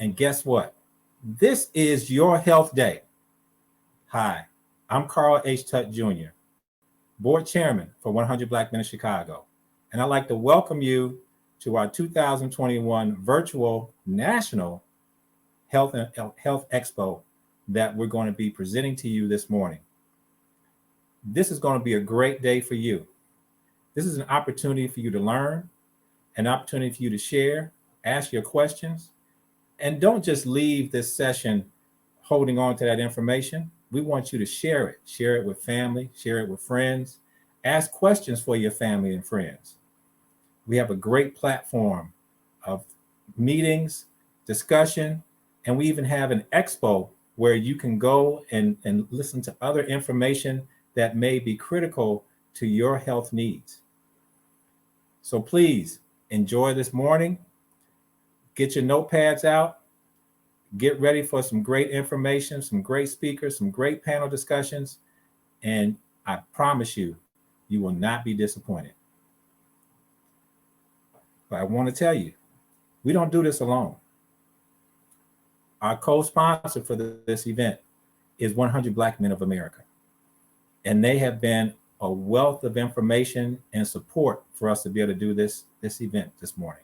And guess what? This is your health day. Hi, I'm Carl H. Tutt Jr., Board Chairman for 100 Black Men of Chicago. And I'd like to welcome you to our 2021 virtual National Health Expo that we're going to be presenting to you this morning. This is going to be a great day for you. This is an opportunity for you to learn, an opportunity for you to share, ask your questions, and don't just leave this session holding on to that information. We want you to share it with family, share it with friends, ask questions for your family and friends. We have a great platform of meetings, discussion, and we even have an expo where you can go and listen to other information that may be critical to your health needs. So please enjoy this morning. Get your notepads out. Get ready for some great information, some great speakers, some great panel discussions, and I promise you, you will not be disappointed. But I want to tell you, we don't do this alone. Our co-sponsor for this event is 100 Black Men of America. And they have been a wealth of information and support for us to be able to do this event this morning.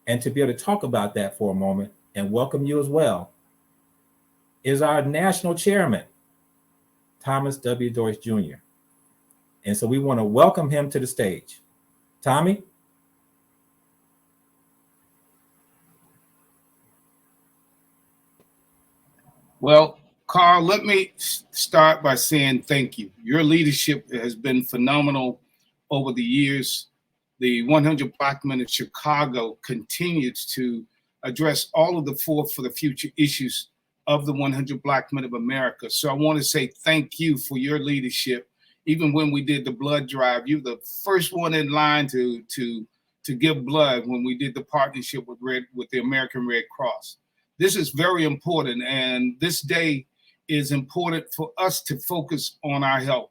And to be able to talk about that for a moment and welcome you as well is our national chairman, Thomas W. Doyce Jr. And so we want to welcome him to the stage. Tommy? Well, Carl, let me start by saying thank you. Your leadership has been phenomenal over the years. The 100 Black Men of Chicago continues to address all of the for the future issues of the 100 Black Men of America. So I want to say thank you for your leadership. Even when we did the blood drive, you were the first one in line to give blood when we did the partnership with the American Red Cross. This is very important, and this day is important for us to focus on our health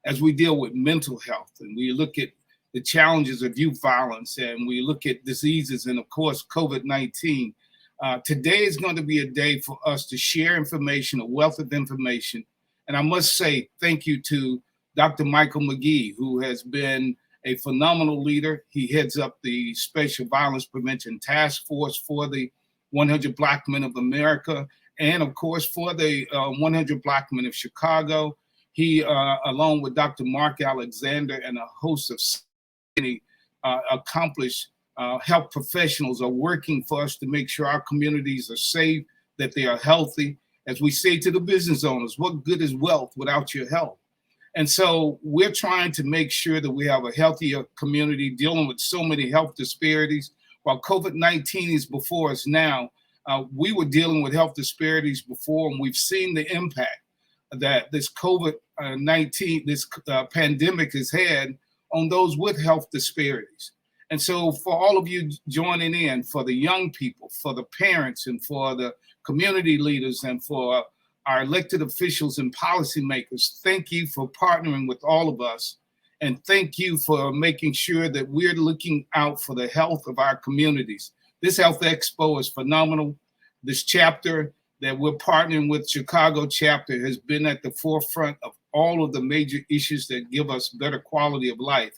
as we deal with mental health, and we look at the challenges of youth violence, and we look at diseases, and of course, COVID-19. Today is going to be a day for us to share information, a wealth of information. And I must say thank you to Dr. Michael McGee, who has been a phenomenal leader. He heads up the Special Violence Prevention Task Force for the 100 Black Men of America, and of course, for the 100 Black Men of Chicago. He, along with Dr. Mark Alexander and a host of many accomplished health professionals, are working for us to make sure our communities are safe, that they are healthy. As we say to the business owners, what good is wealth without your health? And so we're trying to make sure that we have a healthier community dealing with so many health disparities. While COVID-19 is before us now, we were dealing with health disparities before, and we've seen the impact that this COVID-19, this pandemic has had on those with health disparities. And so for all of you joining in, for the young people, for the parents, and for the community leaders, and for our elected officials and policymakers, thank you for partnering with all of us. And thank you for making sure that we're looking out for the health of our communities. This Health Expo is phenomenal. This chapter that we're partnering with, Chicago chapter, has been at the forefront of all of the major issues that give us better quality of life.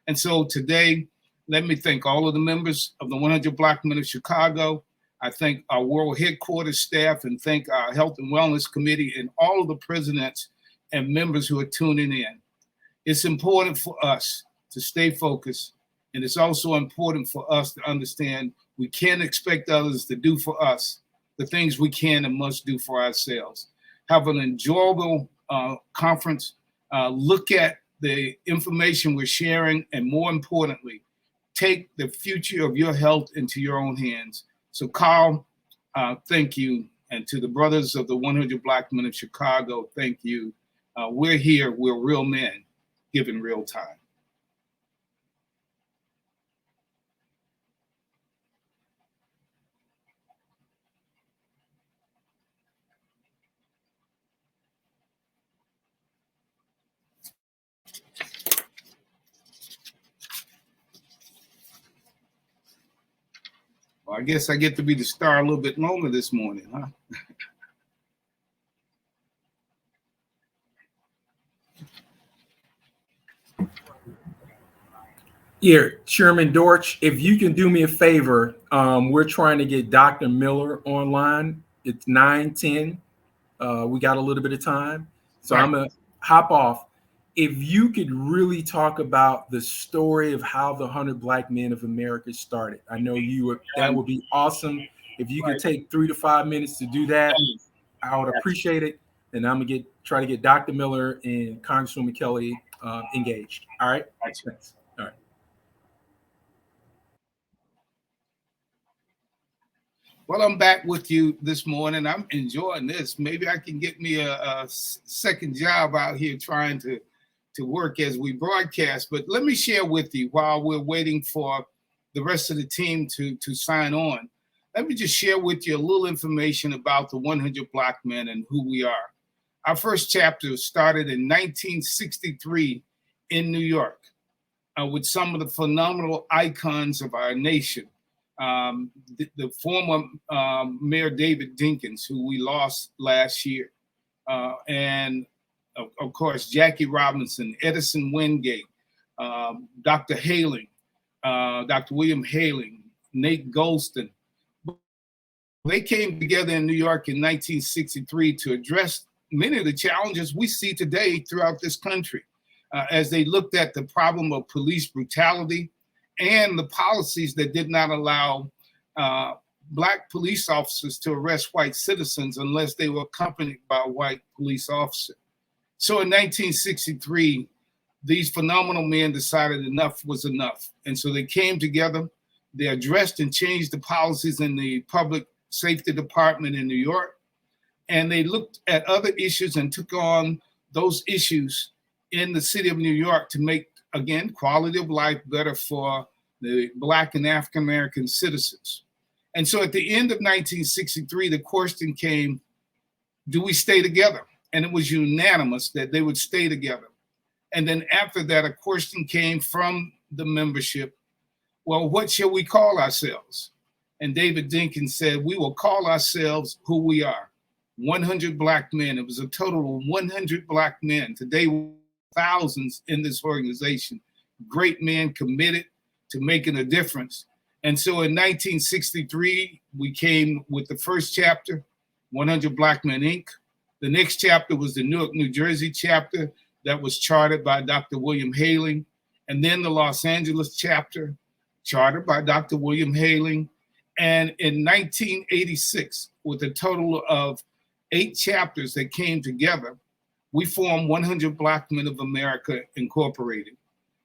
And so today, let me thank all of the members of the 100 Black Men of Chicago. I thank our world headquarters staff, and thank our Health and Wellness Committee and all of the presidents and members who are tuning in. It's important for us to stay focused, and it's also important for us to understand we can't expect others to do for us the things we can and must do for ourselves. Have an enjoyable conference. Look at the information we're sharing, and more importantly, take the future of your health into your own hands. So Carl, thank you. And to the brothers of the 100 Black Men of Chicago, thank you. We're here, we're real men, given real time. I guess I get to be the star a little bit longer this morning, huh? Here, Chairman Dortch, if you can do me a favor, we're trying to get Dr. Miller online. It's 9:10. We got a little bit of time. So I'm going to hop off. If you could really talk about the story of how the 100 Black Men of America started. I know you would, that would be awesome. If you could take 3 to 5 minutes to do that, I would appreciate it. And I'm going to try to get Dr. Miller and Congresswoman Kelly engaged. All right? Thanks. All right. Well, I'm back with you this morning. I'm enjoying this. Maybe I can get me a second job out here trying to work as we broadcast. But let me share with you while we're waiting for the rest of the team to sign on. Let me just share with you a little information about the 100 Black Men and who we are. Our first chapter started in 1963 in New York with some of the phenomenal icons of our nation. The former Mayor David Dinkins, who we lost last year, and of course, Jackie Robinson, Edison Wingate, Dr. Haling, Dr. William Haling, Nate Golston. They came together in New York in 1963 to address many of the challenges we see today throughout this country as they looked at the problem of police brutality and the policies that did not allow Black police officers to arrest white citizens unless they were accompanied by a white police officer. So in 1963, these phenomenal men decided enough was enough. And so they came together, they addressed and changed the policies in the public safety department in New York, and they looked at other issues and took on those issues in the city of New York to make, again, quality of life better for the Black and African-American citizens. And so at the end of 1963, the question came, do we stay together? And it was unanimous that they would stay together. And then after that, a question came from the membership, well, what shall we call ourselves? And David Dinkins said, we will call ourselves who we are, 100 Black Men. It was a total of 100 Black men. Today, thousands in this organization, great men committed to making a difference. And so in 1963, we came with the first chapter, 100 Black Men, Inc. The next chapter was the Newark, New Jersey chapter that was chartered by Dr. William Haling. And then the Los Angeles chapter, chartered by Dr. William Haling. And in 1986, with a total of 8 chapters that came together, we formed 100 Black Men of America Incorporated.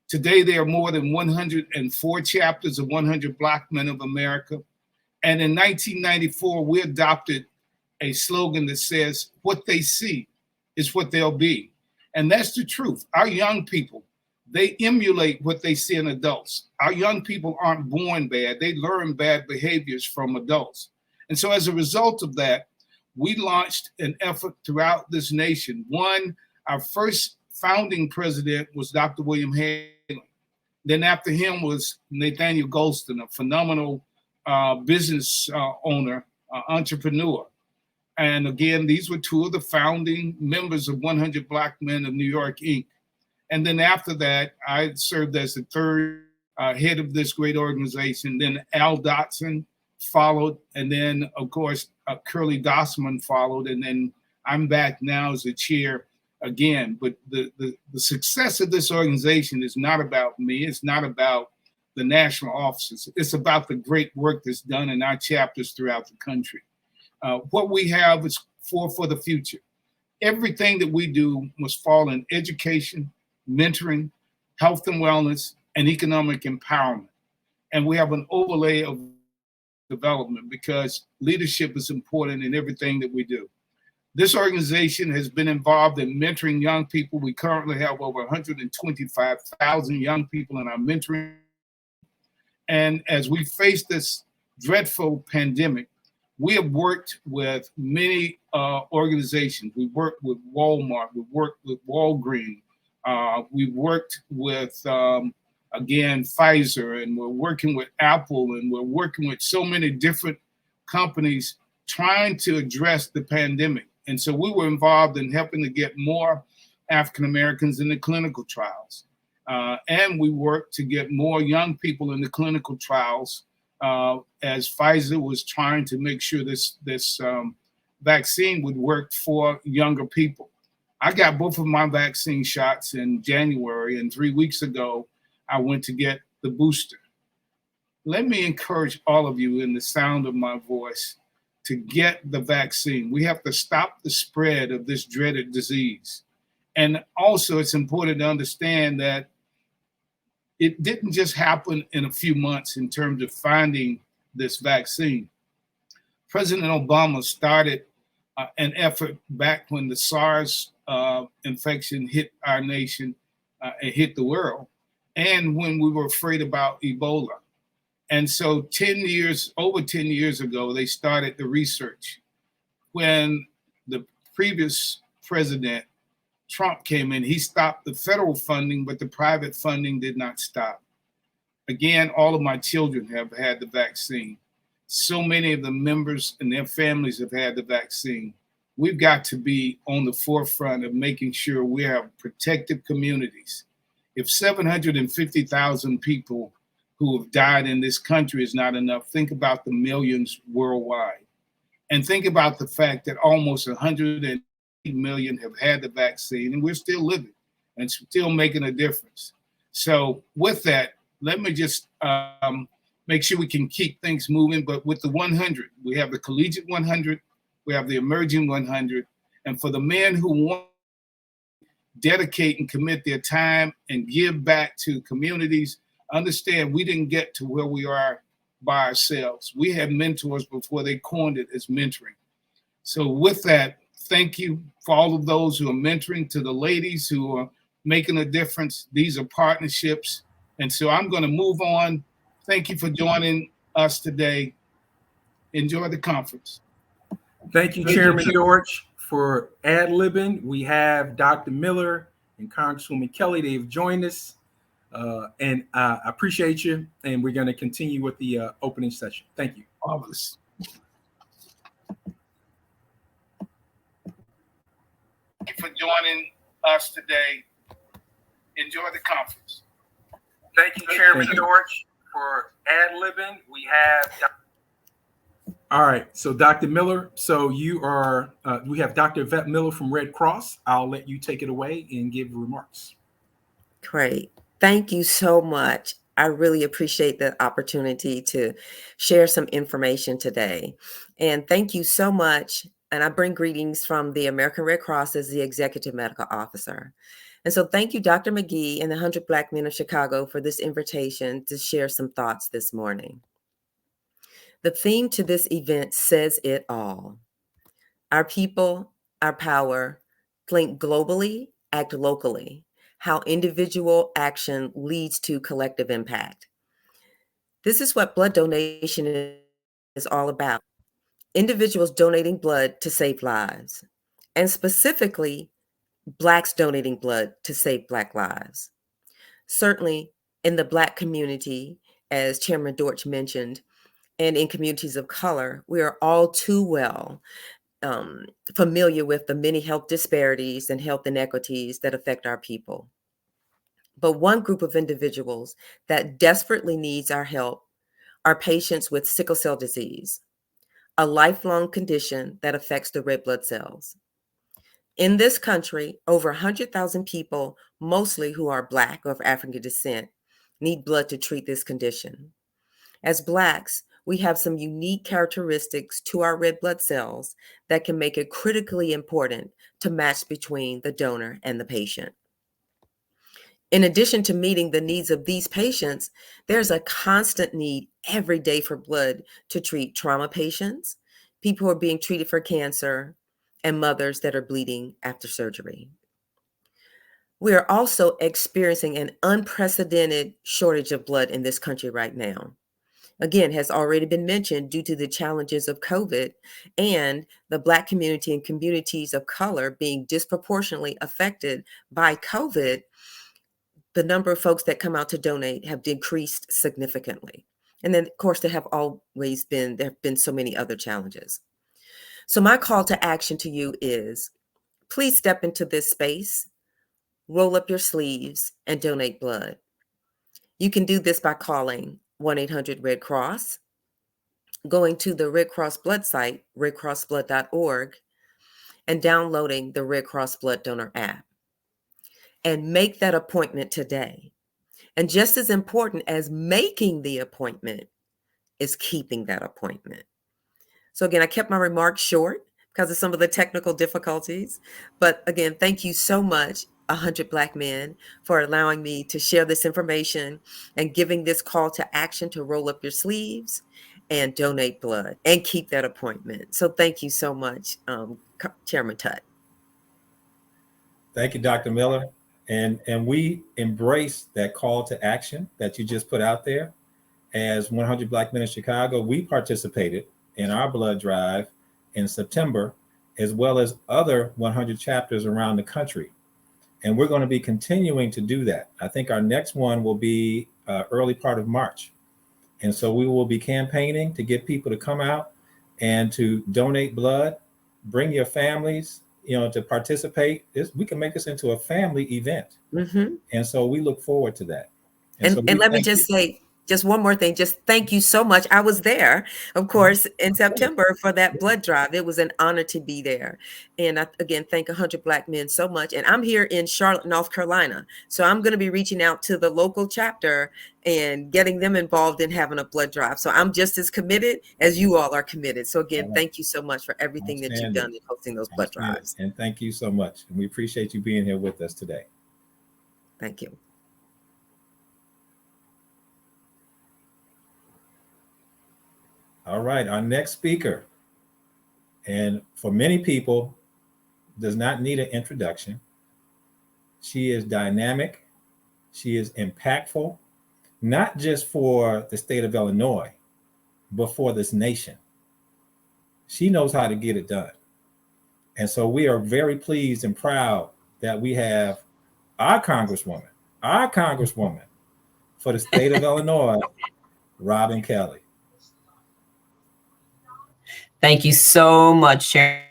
Today, there are more than 104 chapters of 100 Black Men of America. And in 1994, we adopted a slogan that says, what they see is what they'll be. And that's the truth. Our young people, they emulate what they see in adults. Our young people aren't born bad. They learn bad behaviors from adults. And so as a result of that, we launched an effort throughout this nation. One, our first founding president was Dr. William Haling. Then after him was Nathaniel Golston, a phenomenal business owner, entrepreneur. And again, these were 2 of the founding members of 100 Black Men of New York, Inc. And then after that, I served as the 3rd head of this great organization. Then Al Dotson followed. And then, of course, Curly Dossman followed. And then I'm back now as the chair again. But the success of this organization is not about me. It's not about the national offices. It's about the great work that's done in our chapters throughout the country. What we have is for the future. Everything that we do must fall in education, mentoring, health and wellness, and economic empowerment. And we have an overlay of development because leadership is important in everything that we do. This organization has been involved in mentoring young people. We currently have over 125,000 young people in our mentoring. And as we face this dreadful pandemic, we have worked with many organizations. We've worked with Walmart. We've worked with Walgreens. We've worked with again, Pfizer, and we're working with Apple, and we're working with so many different companies trying to address the pandemic. And so we were involved in helping to get more African Americans in the clinical trials. And we worked to get more young people in the clinical trials as Pfizer was trying to make sure this vaccine would work for younger people. I got both of my vaccine shots in January, and 3 weeks ago, I went to get the booster. Let me encourage all of you in the sound of my voice to get the vaccine. We have to stop the spread of this dreaded disease. And also, it's important to understand that it didn't just happen in a few months in terms of finding this vaccine. President Obama started an effort back when the SARS infection hit our nation and hit the world, and when we were afraid about Ebola. And so over 10 years ago, they started the research. When the previous president, Trump, came in, he stopped the federal funding, but the private funding did not stop. Again, all of my children have had the vaccine. So many of the members and their families have had the vaccine. We've got to be on the forefront of making sure we have protected communities. If 750,000 people who have died in this country is not enough, think about the millions worldwide. And think about the fact that almost 180 million have had the vaccine, and we're still living and still making a difference. So with that, let me just make sure we can keep things moving. But with the 100, we have the collegiate 100, we have the emerging 100. And for the men who want to dedicate and commit their time and give back to communities, understand we didn't get to where we are by ourselves. We had mentors before they coined it as mentoring. So with that, thank you for all of those who are mentoring, to the ladies who are making a difference. These are partnerships. And so I'm going to move on. Thank you for joining us today. Enjoy the conference. Thank you, Chairman Dortch, for ad-libbing. We have Dr. Miller and Congresswoman Kelly. They've joined us. And I appreciate you. And we're going to continue with the opening session. Thank you. Marvelous. Thank you for joining us today. Enjoy the conference. Thank you, Chairman Dortch, for ad-libbing. We have... All right, so Dr. Miller, so you are, we have Dr. Yvette Miller from Red Cross. I'll let you take it away and give remarks. Great. Thank you so much. I really appreciate the opportunity to share some information today. And thank you so much. And I bring greetings from the American Red Cross as the Executive Medical Officer. And so thank you, Dr. McGee and the 100 Black Men of Chicago, for this invitation to share some thoughts this morning. The theme to this event says it all. Our people, our power, think globally, act locally. How individual action leads to collective impact. This is what blood donation is all about. Individuals donating blood to save lives, and specifically, Blacks donating blood to save Black lives. Certainly in the Black community, as Chairman Dortch mentioned, and in communities of color, we are all too well familiar with the many health disparities and health inequities that affect our people. But one group of individuals that desperately needs our help are patients with sickle cell disease, a lifelong condition that affects the red blood cells. In this country, over 100,000 people, mostly who are Black or of African descent, need blood to treat this condition. As Blacks, we have some unique characteristics to our red blood cells that can make it critically important to match between the donor and the patient. In addition to meeting the needs of these patients, there's a constant need every day for blood to treat trauma patients, people who are being treated for cancer, and mothers that are bleeding after surgery. We are also experiencing an unprecedented shortage of blood in this country right now. Again, has already been mentioned due to the challenges of COVID and the Black community and communities of color being disproportionately affected by COVID. the number of folks that come out to donate have decreased significantly. And then, of course, there have been so many other challenges. So my call to action to you is, please step into this space, roll up your sleeves, and donate blood. You can do this by calling 1-800-RED-CROSS, going to the Red Cross Blood site, redcrossblood.org, and downloading the Red Cross Blood Donor app. And make that appointment today. And just as important as making the appointment is keeping that appointment. So again, I kept my remarks short because of some of the technical difficulties. But again, thank you so much, 100 Black Men, for allowing me to share this information and giving this call to action to roll up your sleeves and donate blood and keep that appointment. So thank you so much, Chairman Tutt. Thank you, Dr. Miller. And we embrace that call to action that you just put out there. As 100 Black Men in Chicago, we participated in our blood drive in September, as well as other 100 chapters around the country. And we're going to be continuing to do that. I think our next one will be early part of March. And so we will be campaigning to get people to come out and to donate blood, bring your families, to participate. We can make this into a family event. Mm-hmm. And so we look forward to that. And let me just say, just one more thing. Just thank you so much. I was there, of course, in September for that blood drive. It was an honor to be there. And I, again, thank 100 Black Men so much. And I'm here in Charlotte, North Carolina. So I'm going to be reaching out to the local chapter and getting them involved in having a blood drive. So I'm just as committed as you all are committed. So again, thank you so much for everything that you've done in hosting those blood drives. And thank you so much. And we appreciate you being here with us today. Thank you. All right, our next speaker, and for many people, does not need an introduction. She is dynamic. She is impactful, not just for the state of Illinois, but for this nation. She knows how to get it done. And so we are very pleased and proud that we have our Congresswoman for the state of Illinois, Robin Kelly. Thank you so much, Chair.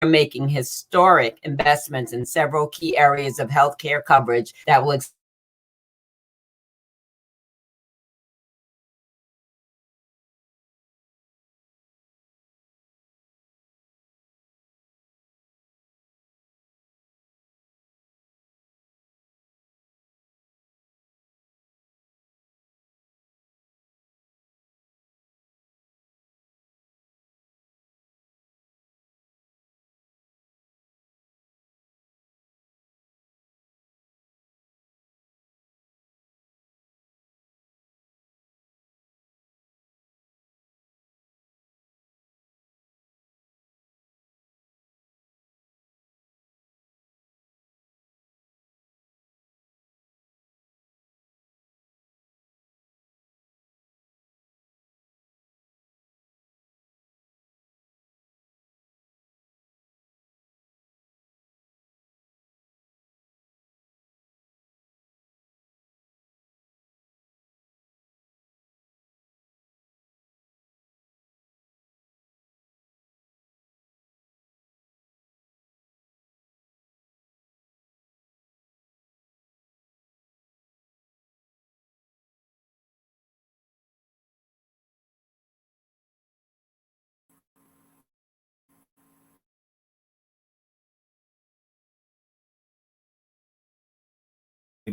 Making historic investments in several key areas of healthcare coverage that will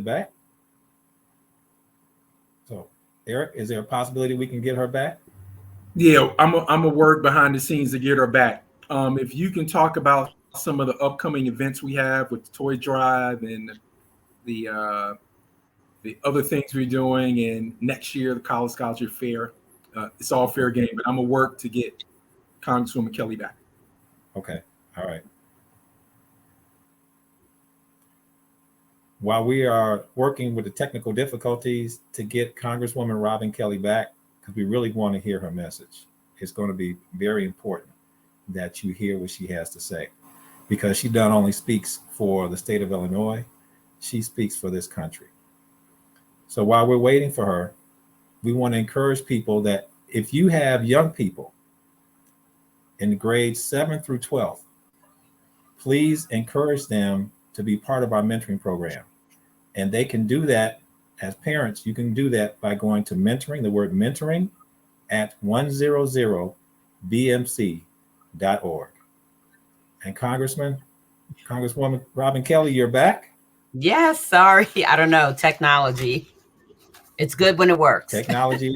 back. So, Eric, is there a possibility we can get her back? Yeah, I'm a work behind the scenes to get her back. If you can talk about some of the upcoming events we have with the toy drive and the other things we're doing, and next year the College Scholarship Fair, it's all fair game. But I'm gonna work to get Congresswoman Kelly back. Okay. All right. While we are working with the technical difficulties to get Congresswoman Robin Kelly back, because we really want to hear her message, it's going to be very important that you hear what she has to say, because she not only speaks for the state of Illinois, she speaks for this country. So while we're waiting for her, we want to encourage people that if you have young people in grades 7 through 12, please encourage them to be part of our mentoring program. And they can do that as parents. You can do that by going to mentoring, the word mentoring, at 100bmc.org. And Congresswoman Robin Kelly, you're back. Yes, sorry. I don't know. Technology. It's good when it works. Technology,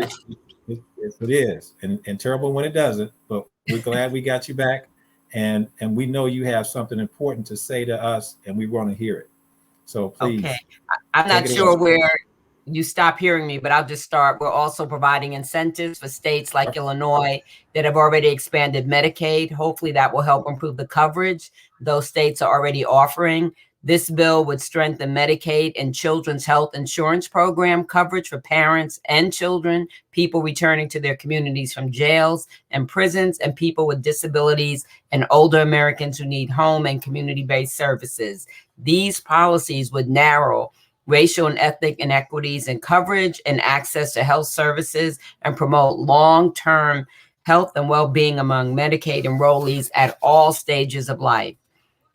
it is, and terrible when it doesn't. But we're glad we got you back, and we know you have something important to say to us, and we want to hear it. So please. Okay. I'm not sure where you stop hearing me, but I'll just start. We're also providing incentives for states like Illinois that have already expanded Medicaid. Hopefully that will help improve the coverage those states are already offering. This bill would strengthen Medicaid and children's health insurance program coverage for parents and children, people returning to their communities from jails and prisons, and people with disabilities and older Americans who need home and community-based services. These policies would narrow racial and ethnic inequities in coverage and access to health services and promote long-term health and well-being among Medicaid enrollees at all stages of life.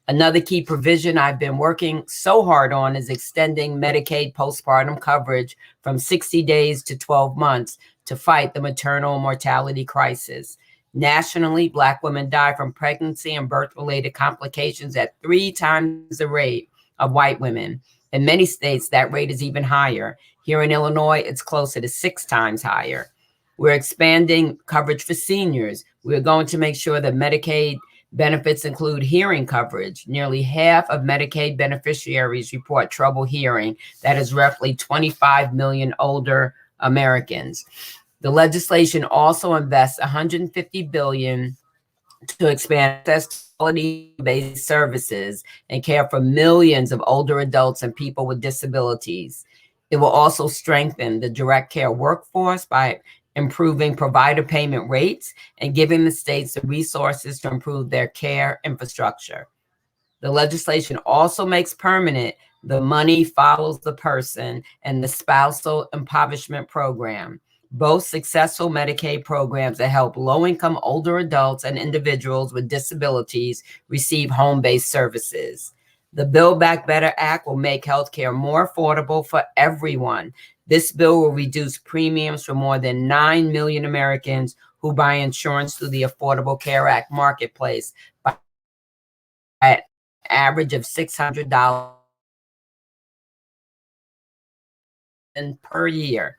Another key provision I've been working so hard on is extending Medicaid postpartum coverage from 60 days to 12 months to fight the maternal mortality crisis. Nationally, Black women die from pregnancy and birth-related complications at 3 times the rate of white women. In many states, that rate is even higher. Here in Illinois, it's closer to 6 times higher. We're expanding coverage for seniors. We're going to make sure that Medicaid benefits include hearing coverage. Nearly half of Medicaid beneficiaries report trouble hearing. That is roughly 25 million older Americans. The legislation also invests $150 billion to expand access to quality-based services and care for millions of older adults and people with disabilities. It will also strengthen the direct care workforce by improving provider payment rates and giving the states the resources to improve their care infrastructure. The legislation also makes permanent the Money Follows the Person and the Spousal Impoverishment Program, both successful Medicaid programs that help low-income older adults and individuals with disabilities receive home-based services. The Build Back Better Act will make healthcare more affordable for everyone. This bill will reduce premiums for more than 9 million Americans who buy insurance through the Affordable Care Act marketplace by an average of $600 per year.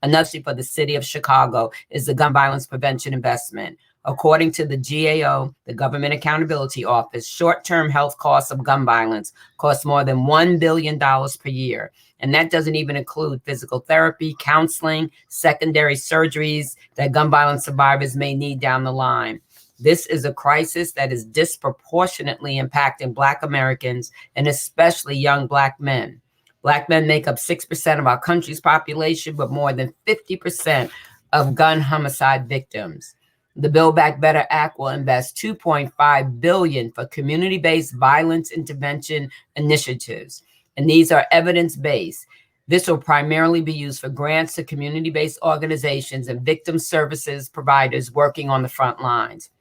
Another for the city of Chicago is the gun violence prevention investment. According to the GAO, the Government Accountability Office, short-term health costs of gun violence cost more than $1 billion per year. And that doesn't even include physical therapy, counseling, secondary surgeries that gun violence survivors may need down the line. This is a crisis that is disproportionately impacting Black Americans and especially young Black men. Black men make up 6% of our country's population, but more than 50% of gun homicide victims. The Build Back Better Act will invest $2.5 billion for community-based violence intervention initiatives, and these are evidence-based. This will primarily be used for grants to community-based organizations and victim services providers working on the front lines.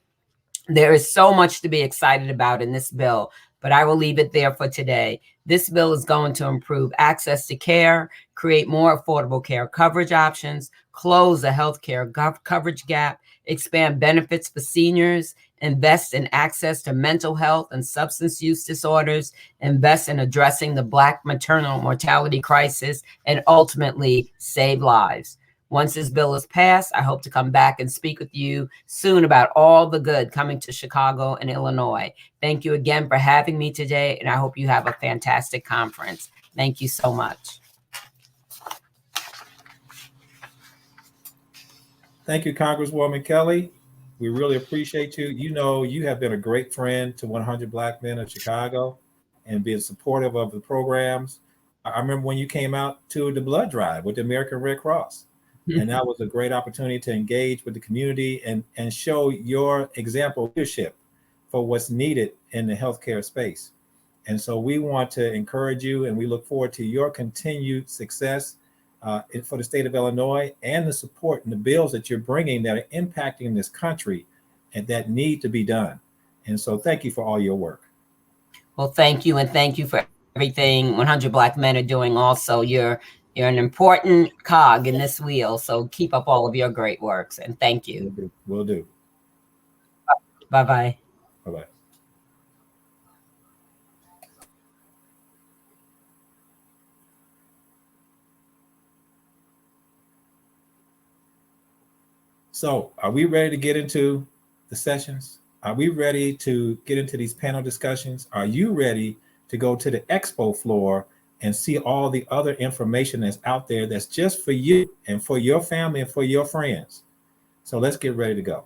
There is so much to be excited about in this bill, but I will leave it there for today. This bill is going to improve access to care, create more affordable care coverage options, close the healthcare coverage gap, expand benefits for seniors, invest in access to mental health and substance use disorders, invest in addressing the Black maternal mortality crisis, and ultimately save lives. Once this bill is passed, I hope to come back and speak with you soon about all the good coming to Chicago and Illinois. Thank you again for having me today, and I hope you have a fantastic conference. Thank you so much. Thank you, Congresswoman Kelly. We really appreciate you. You know, you have been a great friend to 100 Black Men of Chicago and being supportive of the programs. I remember when you came out to the blood drive with the American Red Cross, and that was a great opportunity to engage with the community and show your example of leadership for what's needed in the healthcare space. And so we want to encourage you, and we look forward to your continued success for the state of Illinois, and the support and the bills that you're bringing that are impacting this country and that need to be done. And so thank you for all your work. Well, thank you. And thank you for everything 100 Black Men are doing also. You're an important cog in this wheel. So keep up all of your great works. And thank you. Will do. Bye-bye. Bye-bye. So are we ready to get into the sessions? Are we ready to get into these panel discussions? Are you ready to go to the expo floor and see all the other information that's out there that's just for you and for your family and for your friends? So let's get ready to go.